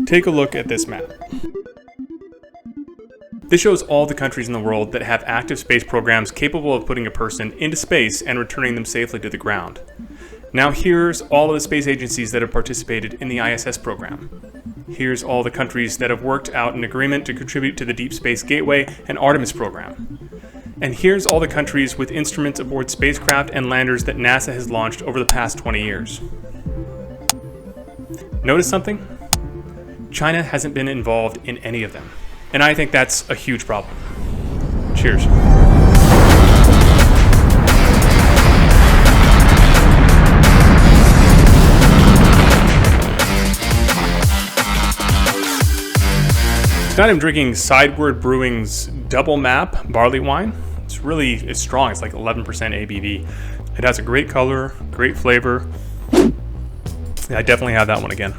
Take a look at this map. This shows all the countries in the world that have active space programs capable of putting a person into space and returning them safely to the ground. Now here's all of the space agencies that have participated in the ISS program. Here's all the countries that have worked out an agreement to contribute to the Deep Space Gateway and Artemis program. And here's all the countries with instruments aboard spacecraft and landers that NASA has launched over the past 20 years. Notice something? China hasn't been involved in any of them. And I think that's a huge problem. Cheers. Tonight I'm drinking Sideward Brewing's Double Map barley wine. It's strong. It's like 11% ABV. It has a great color, great flavor. Yeah, I definitely have that one again.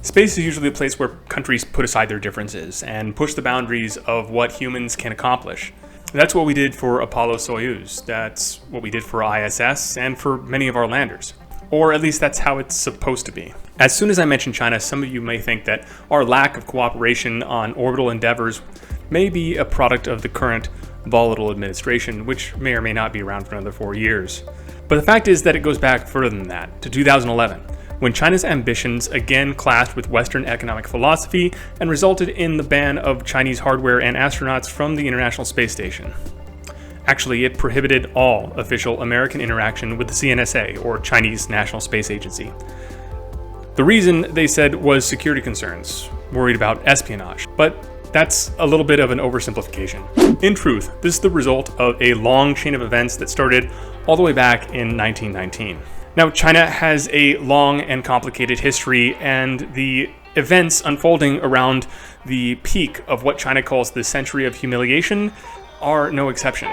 Space is usually a place where countries put aside their differences and push the boundaries of what humans can accomplish. That's what we did for Apollo-Soyuz. That's what we did for ISS and for many of our landers. Or at least that's how it's supposed to be. As soon as I mention China, some of you may think that our lack of cooperation on orbital endeavors may be a product of the current volatile administration, which may or may not be around for another 4 years. But the fact is that it goes back further than that, to 2011. When China's ambitions again clashed with Western economic philosophy and resulted in the ban of Chinese hardware and astronauts from the International Space Station. Actually, it prohibited all official American interaction with the CNSA, or Chinese National Space Agency. The reason, they said, was security concerns, worried about espionage. But that's a little bit of an oversimplification. In truth, this is the result of a long chain of events that started all the way back in 1919. Now, China has a long and complicated history, and the events unfolding around the peak of what China calls the Century of Humiliation are no exception.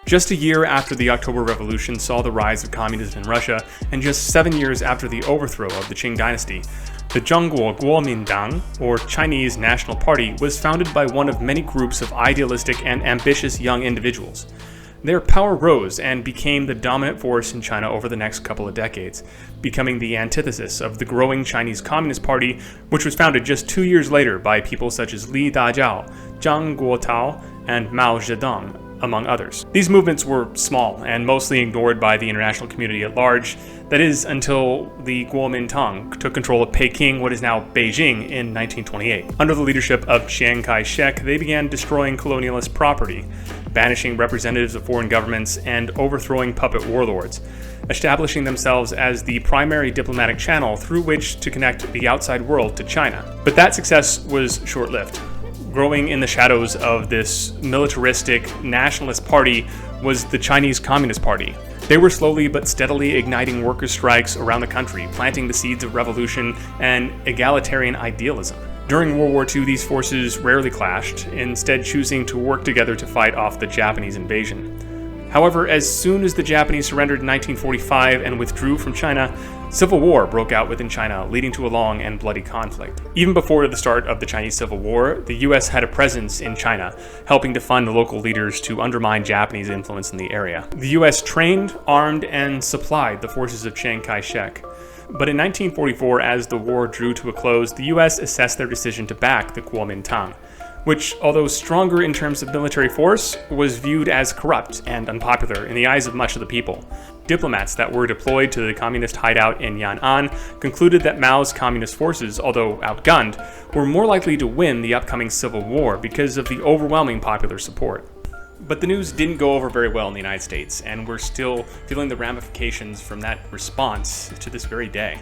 Just a year after the October Revolution saw the rise of communism in Russia, and just 7 years after the overthrow of the Qing dynasty, the Zhongguo Guomindang, or Chinese National Party, was founded by one of many groups of idealistic and ambitious young individuals. Their power rose and became the dominant force in China over the next couple of decades, becoming the antithesis of the growing Chinese Communist Party, which was founded just 2 years later by people such as Li Dajiao, Zhang Guotao, and Mao Zedong, among others. These movements were small and mostly ignored by the international community at large, that is, until the Kuomintang took control of Peking, what is now Beijing, in 1928. Under the leadership of Chiang Kai-shek, they began destroying colonialist property, banishing representatives of foreign governments, and overthrowing puppet warlords, establishing themselves as the primary diplomatic channel through which to connect the outside world to China. But that success was short-lived. Growing in the shadows of this militaristic nationalist party was the Chinese Communist Party. They were slowly but steadily igniting workers' strikes around the country, planting the seeds of revolution and egalitarian idealism. During World War II, these forces rarely clashed, instead choosing to work together to fight off the Japanese invasion. However, as soon as the Japanese surrendered in 1945 and withdrew from China, civil war broke out within China, leading to a long and bloody conflict. Even before the start of the Chinese Civil War, the US had a presence in China, helping to fund local leaders to undermine Japanese influence in the area. The US trained, armed, and supplied the forces of Chiang Kai-shek. But in 1944, as the war drew to a close, the US assessed their decision to back the Kuomintang, which, although stronger in terms of military force, was viewed as corrupt and unpopular in the eyes of much of the people. Diplomats that were deployed to the communist hideout in Yan'an concluded that Mao's communist forces, although outgunned, were more likely to win the upcoming civil war because of the overwhelming popular support. But the news didn't go over very well in the United States, and we're still feeling the ramifications from that response to this very day.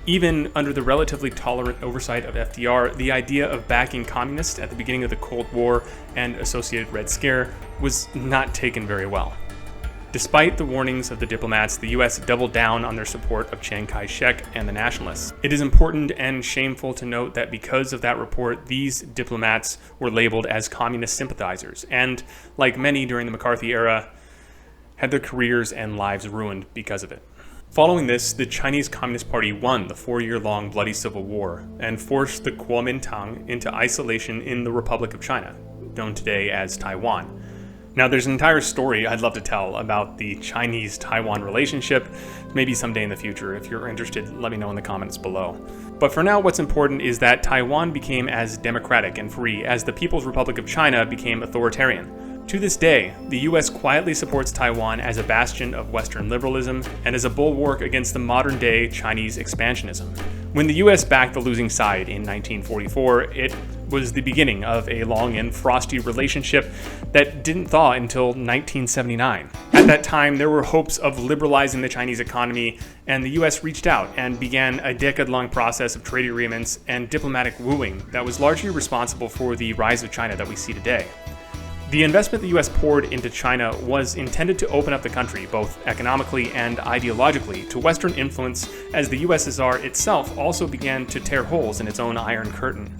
Even under the relatively tolerant oversight of FDR, the idea of backing communists at the beginning of the Cold War and associated Red Scare was not taken very well. Despite the warnings of the diplomats, the US doubled down on their support of Chiang Kai-shek and the nationalists. It is important and shameful to note that because of that report, these diplomats were labeled as communist sympathizers, and, like many during the McCarthy era, had their careers and lives ruined because of it. Following this, the Chinese Communist Party won the 4-year-long bloody civil war and forced the Kuomintang into isolation in the Republic of China, known today as Taiwan. Now, there's an entire story I'd love to tell about the Chinese-Taiwan relationship, maybe someday in the future. If you're interested, let me know in the comments below. But for now, what's important is that Taiwan became as democratic and free as the People's Republic of China became authoritarian. To this day, the US quietly supports Taiwan as a bastion of Western liberalism and as a bulwark against the modern-day Chinese expansionism. When the US backed the losing side in 1944, it was the beginning of a long and frosty relationship that didn't thaw until 1979. At that time, there were hopes of liberalizing the Chinese economy, and the US reached out and began a decade-long process of trade agreements and diplomatic wooing that was largely responsible for the rise of China that we see today. The investment the US poured into China was intended to open up the country, both economically and ideologically, to Western influence as the USSR itself also began to tear holes in its own Iron Curtain.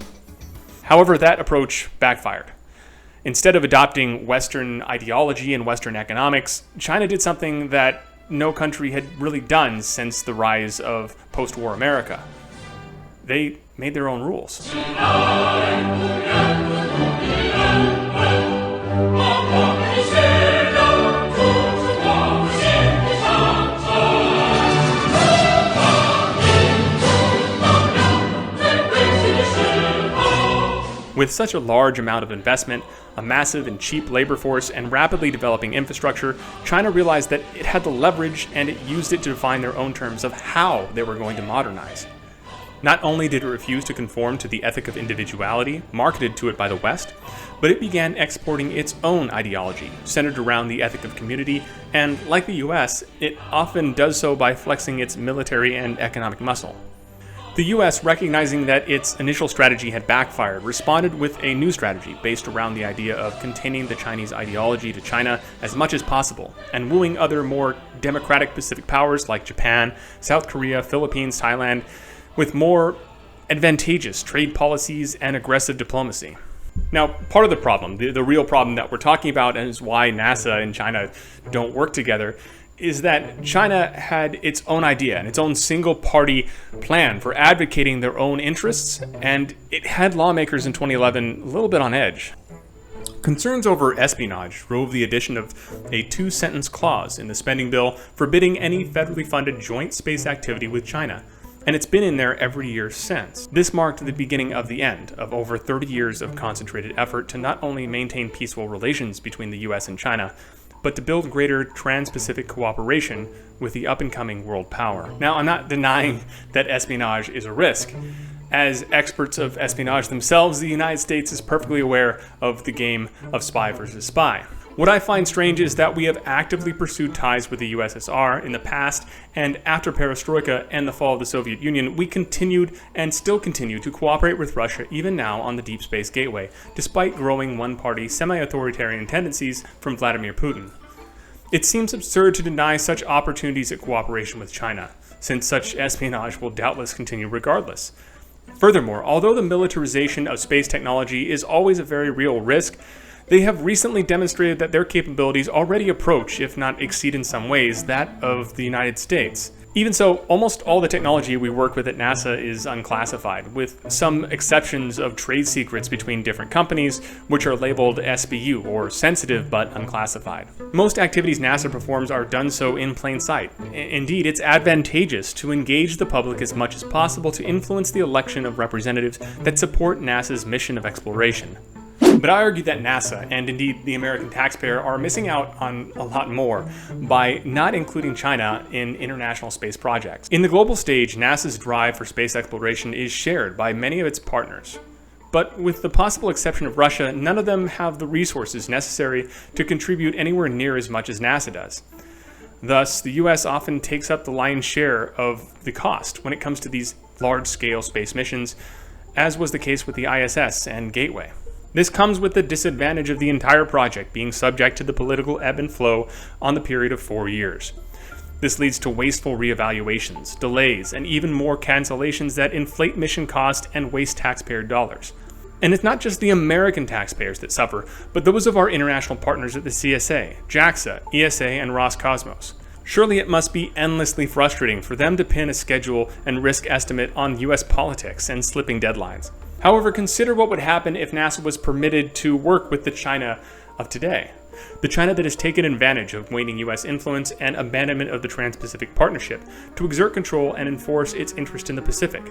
However, that approach backfired. Instead of adopting Western ideology and Western economics, China did something that no country had really done since the rise of post-war America. They made their own rules. With such a large amount of investment, a massive and cheap labor force, and rapidly developing infrastructure, China realized that it had the leverage, and it used it to define their own terms of how they were going to modernize. Not only did it refuse to conform to the ethic of individuality marketed to it by the West, but it began exporting its own ideology, centered around the ethic of community, and like the US, it often does so by flexing its military and economic muscle. The US, recognizing that its initial strategy had backfired, responded with a new strategy based around the idea of containing the Chinese ideology to China as much as possible, and wooing other more democratic Pacific powers like Japan, South Korea, Philippines, Thailand, with more advantageous trade policies and aggressive diplomacy. Now, part of the problem, the real problem that we're talking about, and is why NASA and China don't work together, is that China had its own idea and its own single-party plan for advocating their own interests, and it had lawmakers in 2011 a little bit on edge. Concerns over espionage drove the addition of a two-sentence clause in the spending bill forbidding any federally funded joint space activity with China, and it's been in there every year since. This marked the beginning of the end of over 30 years of concentrated effort to not only maintain peaceful relations between the US and China, but to build greater trans-Pacific cooperation with the up-and-coming world power. Now, I'm not denying that espionage is a risk. As experts of espionage themselves, the United States is perfectly aware of the game of spy versus spy. What I find strange is that we have actively pursued ties with the USSR in the past, and after Perestroika and the fall of the Soviet Union, we continued and still continue to cooperate with Russia even now on the Deep Space Gateway, despite growing one-party semi-authoritarian tendencies from Vladimir Putin. It seems absurd to deny such opportunities at cooperation with China, since such espionage will doubtless continue regardless. Furthermore, although the militarization of space technology is always a very real risk, they have recently demonstrated that their capabilities already approach, if not exceed in some ways, that of the United States. Even so, almost all the technology we work with at NASA is unclassified, with some exceptions of trade secrets between different companies, which are labeled SBU, or sensitive but unclassified. Most activities NASA performs are done so in plain sight. Indeed, it's advantageous to engage the public as much as possible to influence the election of representatives that support NASA's mission of exploration. But I argue that NASA, and indeed the American taxpayer, are missing out on a lot more by not including China in international space projects. In the global stage, NASA's drive for space exploration is shared by many of its partners. But with the possible exception of Russia, none of them have the resources necessary to contribute anywhere near as much as NASA does. Thus, the US often takes up the lion's share of the cost when it comes to these large-scale space missions, as was the case with the ISS and Gateway. This comes with the disadvantage of the entire project being subject to the political ebb and flow on the period of 4 years. This leads to wasteful reevaluations, delays, and even more cancellations that inflate mission cost and waste taxpayer dollars. And it's not just the American taxpayers that suffer, but those of our international partners at the CSA, JAXA, ESA, and Roscosmos. Surely it must be endlessly frustrating for them to pin a schedule and risk estimate on US politics and slipping deadlines. However, consider what would happen if NASA was permitted to work with the China of today. The China that has taken advantage of waning US influence and abandonment of the Trans-Pacific Partnership to exert control and enforce its interest in the Pacific.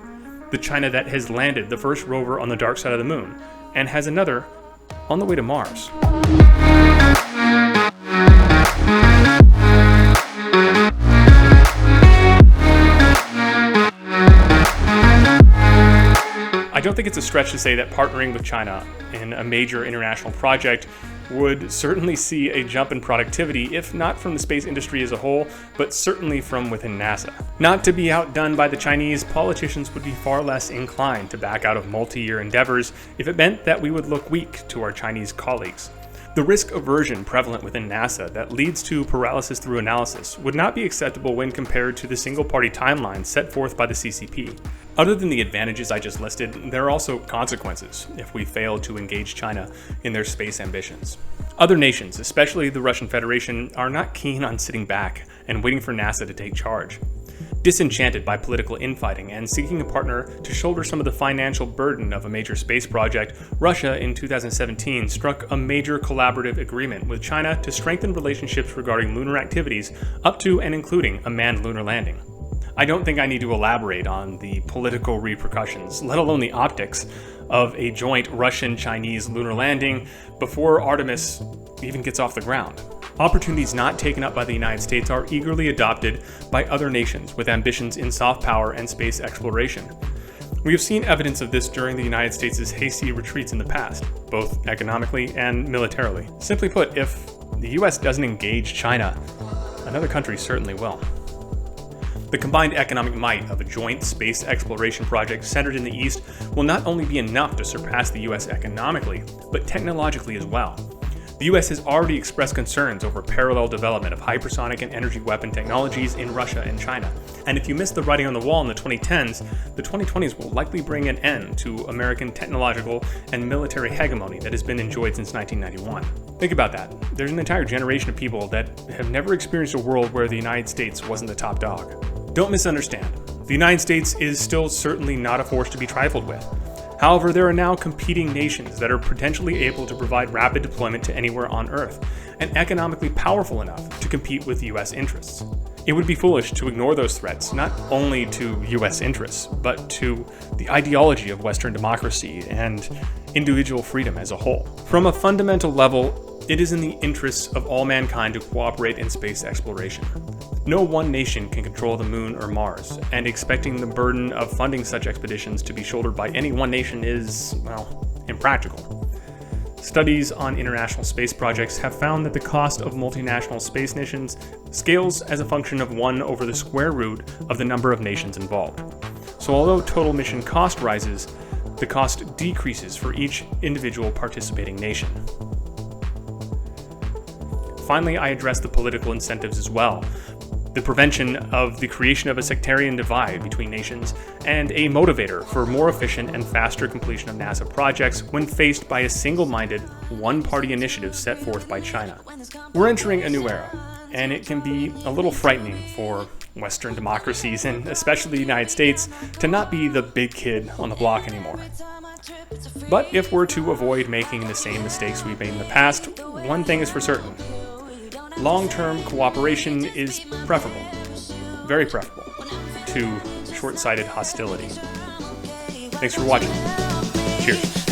The China that has landed the first rover on the dark side of the moon, and has another on the way to Mars. I don't think it's a stretch to say that partnering with China in a major international project would certainly see a jump in productivity, if not from the space industry as a whole, but certainly from within NASA. Not to be outdone by the Chinese, politicians would be far less inclined to back out of multi-year endeavors if it meant that we would look weak to our Chinese colleagues. The risk aversion prevalent within NASA that leads to paralysis through analysis would not be acceptable when compared to the single-party timeline set forth by the CCP. Other than the advantages I just listed, there are also consequences if we fail to engage China in their space ambitions. Other nations, especially the Russian Federation, are not keen on sitting back and waiting for NASA to take charge. Disenchanted by political infighting and seeking a partner to shoulder some of the financial burden of a major space project, Russia in 2017 struck a major collaborative agreement with China to strengthen relationships regarding lunar activities up to and including a manned lunar landing. I don't think I need to elaborate on the political repercussions, let alone the optics, of a joint Russian-Chinese lunar landing before Artemis even gets off the ground. Opportunities not taken up by the United States are eagerly adopted by other nations with ambitions in soft power and space exploration. We have seen evidence of this during the United States' hasty retreats in the past, both economically and militarily. Simply put, if the US doesn't engage China, another country certainly will. The combined economic might of a joint space exploration project centered in the East will not only be enough to surpass the US economically, but technologically as well. The US has already expressed concerns over parallel development of hypersonic and energy weapon technologies in Russia and China. And if you missed the writing on the wall in the 2010s, the 2020s will likely bring an end to American technological and military hegemony that has been enjoyed since 1991. Think about that. There's an entire generation of people that have never experienced a world where the United States wasn't the top dog. Don't misunderstand. The United States is still certainly not a force to be trifled with. However, there are now competing nations that are potentially able to provide rapid deployment to anywhere on Earth, and economically powerful enough to compete with US interests. It would be foolish to ignore those threats, not only to US interests, but to the ideology of Western democracy and individual freedom as a whole. From a fundamental level, it is in the interests of all mankind to cooperate in space exploration. No one nation can control the moon or Mars, and expecting the burden of funding such expeditions to be shouldered by any one nation is, well, impractical. Studies on international space projects have found that the cost of multinational space missions scales as a function of 1 over the square root of the number of nations involved. So although total mission cost rises, the cost decreases for each individual participating nation. Finally, I address the political incentives as well. The prevention of the creation of a sectarian divide between nations, and a motivator for more efficient and faster completion of NASA projects when faced by a single-minded, one-party initiative set forth by China. We're entering a new era, and it can be a little frightening for Western democracies, and especially the United States, to not be the big kid on the block anymore. But if we're to avoid making the same mistakes we've made in the past, one thing is for certain. Long-term cooperation is preferable, very preferable, to short-sighted hostility. Thanks for watching. Cheers.